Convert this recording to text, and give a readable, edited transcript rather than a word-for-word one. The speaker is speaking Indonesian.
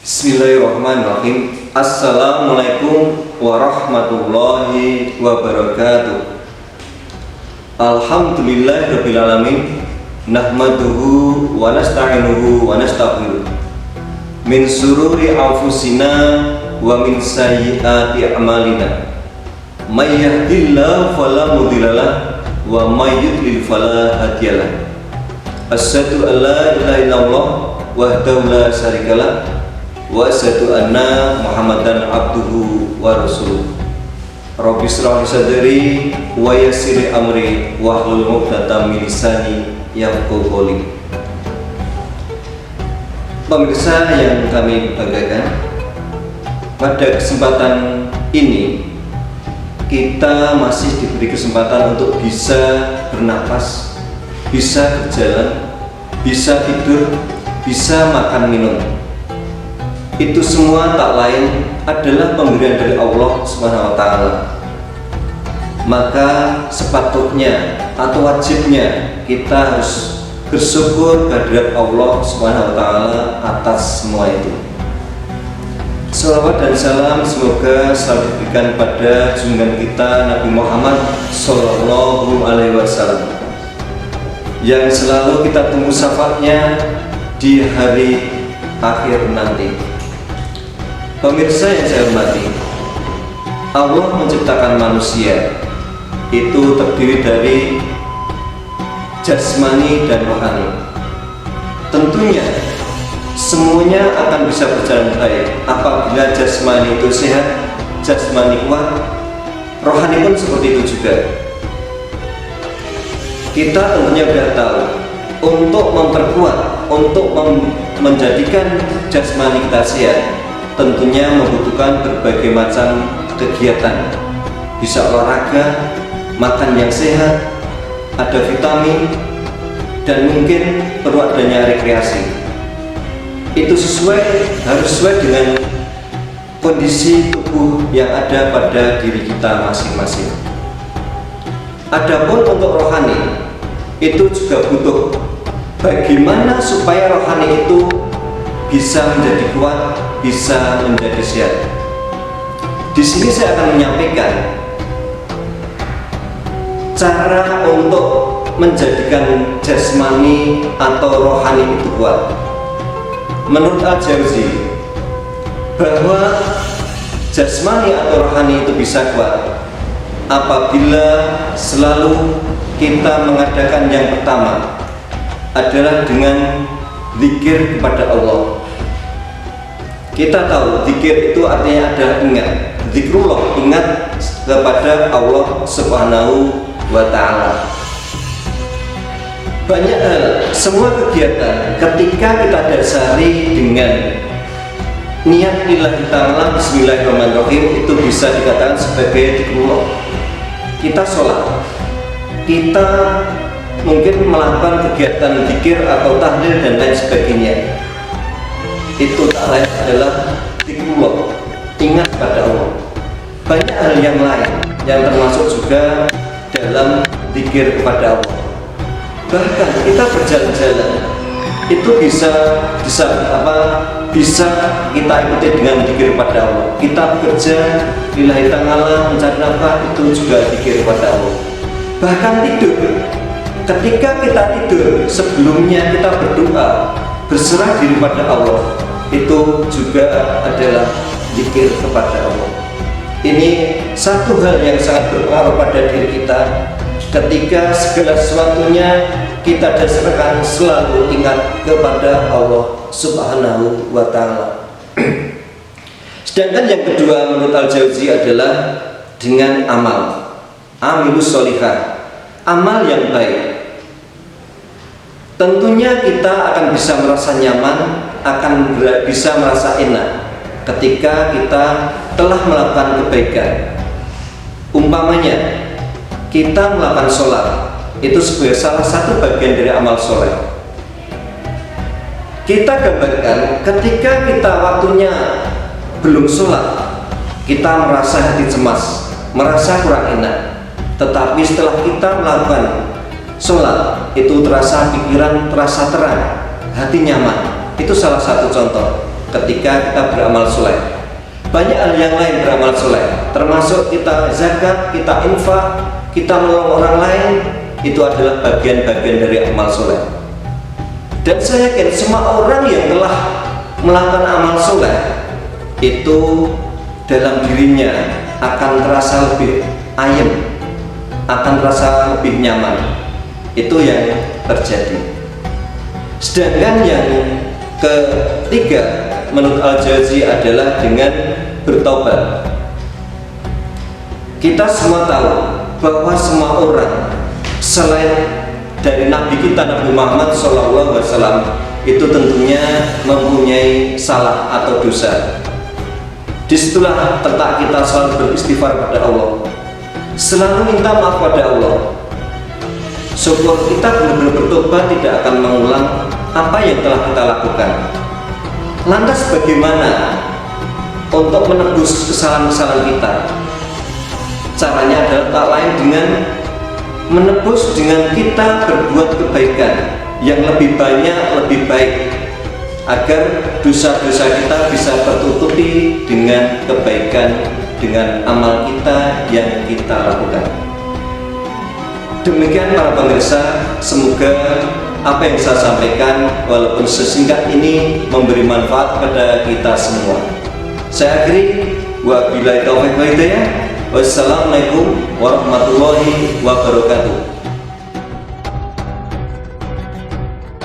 Bismillahirrahmanirrahim. Assalamualaikum warahmatullahi wabarakatuh. Alhamdulillahirabbil alamin. Nahmaduhu wa nasta'inuhu wa nastaghfiruh. Min sururi anfusina wa min sayyiati a'malina. May yahdihillahu fala mudhillalah wa may yudlil fala hadiyalah. Asyhadu an la ilaha illallah wahdahu la syarikalah wa asyhadu anna Muhammadan abduhu wa rasuluh. Rabbi shrah li sadri wa yassir li amri wahlul 'uqdatam min lisani yafqahu qawli. Pemirsa yang kami banggakan, pada kesempatan ini kita masih diberi kesempatan untuk bisa bernapas, bisa berjalan, bisa tidur, bisa makan minum. Itu semua tak lain adalah pemberian dari Allah Subhanahu wa Ta'ala. Maka sepatutnya atau wajibnya kita harus bersyukur kehadirat Allah Subhanahu wa Ta'ala atas semua itu. Salawat dan salam semoga selalu diberikan pada junjungan kita Nabi Muhammad Sallallahu Alaihi Wasallam, yang selalu kita tunggu syafaatnya di hari akhir nanti. Pemirsa yang saya hormati, Allah menciptakan manusia itu terdiri dari jasmani dan rohani. Tentunya semuanya akan bisa berjalan baik apabila jasmani itu sehat, jasmani kuat, rohani pun seperti itu juga. Kita tentunya sudah tahu, untuk memperkuat, untuk menjadikan jasmani kita sehat, tentunya membutuhkan berbagai macam kegiatan. Bisa olahraga, makan yang sehat, ada vitamin, dan mungkin perlu adanya rekreasi. Itu harus sesuai dengan kondisi tubuh yang ada pada diri kita masing-masing. Adapun untuk rohani, itu juga butuh bagaimana supaya rohani itu bisa menjadi kuat, bisa menjadi sehat. Di sini saya akan menyampaikan cara untuk menjadikan jasmani atau rohani itu kuat. Menurut Al-Jauzi, bahwa jasmani atau rohani itu bisa kuat apabila selalu kita mengadakan yang pertama adalah dengan zikir kepada Allah. Kita tahu zikir itu artinya adalah ingat, zikrullah, ingat kepada Allah Subhanahu wa Ta'ala. Banyak hal, semua kegiatan ketika kita dasari dengan niat lillahi ta'ala, bismillahirrahmanirrahim, itu bisa dikatakan sebagai zikrullah. Kita sholat, kita mungkin melakukan kegiatan zikir atau tahlil dan lain sebagainya, itu tak lain adalah zikrullah, ingat pada Allah. Banyak hal yang lain yang termasuk juga dalam zikir kepada Allah. Bahkan kita berjalan-jalan itu bisa kita ikuti dengan zikir kepada Allah. Kita bekerja lillahi ta'ala, mencari nafkah, itu juga zikir kepada Allah. Bahkan tidur, ketika kita tidur, sebelumnya kita berdoa, berserah diri pada Allah, itu juga adalah zikir kepada Allah. Ini satu hal yang sangat berpengaruh pada diri kita. Ketika segala sesuatunya kita dasarkan selalu ingat kepada Allah Subhanahu wa Ta'ala. Sedangkan yang kedua menurut Al-Jauzi adalah dengan amal, amilus sholihah, amal yang baik. Tentunya kita akan bisa merasa nyaman, akan bisa merasa enak ketika kita telah melakukan kebaikan. Umpamanya kita melakukan sholat, itu sebagai salah satu bagian dari amal soleh. Kita gambarkan ketika kita waktunya belum sholat, kita merasa hati cemas, merasa kurang enak. Tetapi setelah kita melakukan sholat, itu terasa pikiran terasa terang, hati nyaman. Itu salah satu contoh. ketika kita beramal soleh. Banyak hal yang lain beramal soleh, termasuk kita zakat, kita infak, kita menolong orang lain, itu adalah bagian-bagian dari amal soleh. Dan saya yakin semua orang yang telah melakukan amal soleh itu dalam dirinya akan terasa lebih ayem, akan terasa lebih nyaman. Itu yang terjadi. Sedangkan yang ketiga menurut Al-Jawzi adalah dengan bertobat. Kita semua tahu bahwa semua orang selain dari Nabi kita Nabi Muhammad SAW itu tentunya mempunyai salah atau dosa. Disitulah letak kita selalu beristighfar pada Allah, selalu minta maaf pada Allah. Syukur kita benar-benar bertobat, tidak akan mengulang apa yang telah kita lakukan. Lantas bagaimana untuk menebus kesalahan-kesalahan kita? Caranya adalah tak lain dengan menebus dengan kita berbuat kebaikan yang lebih banyak, lebih baik, agar dosa-dosa kita bisa tertutupi dengan kebaikan, dengan amal kita yang kita lakukan. Demikian para pemirsa, semoga apa yang saya sampaikan walaupun sesingkat ini memberi manfaat kepada kita semua. Saya akhiri, wabillahi taufiq wal hidayah. Wassalamualaikum warahmatullahi wabarakatuh.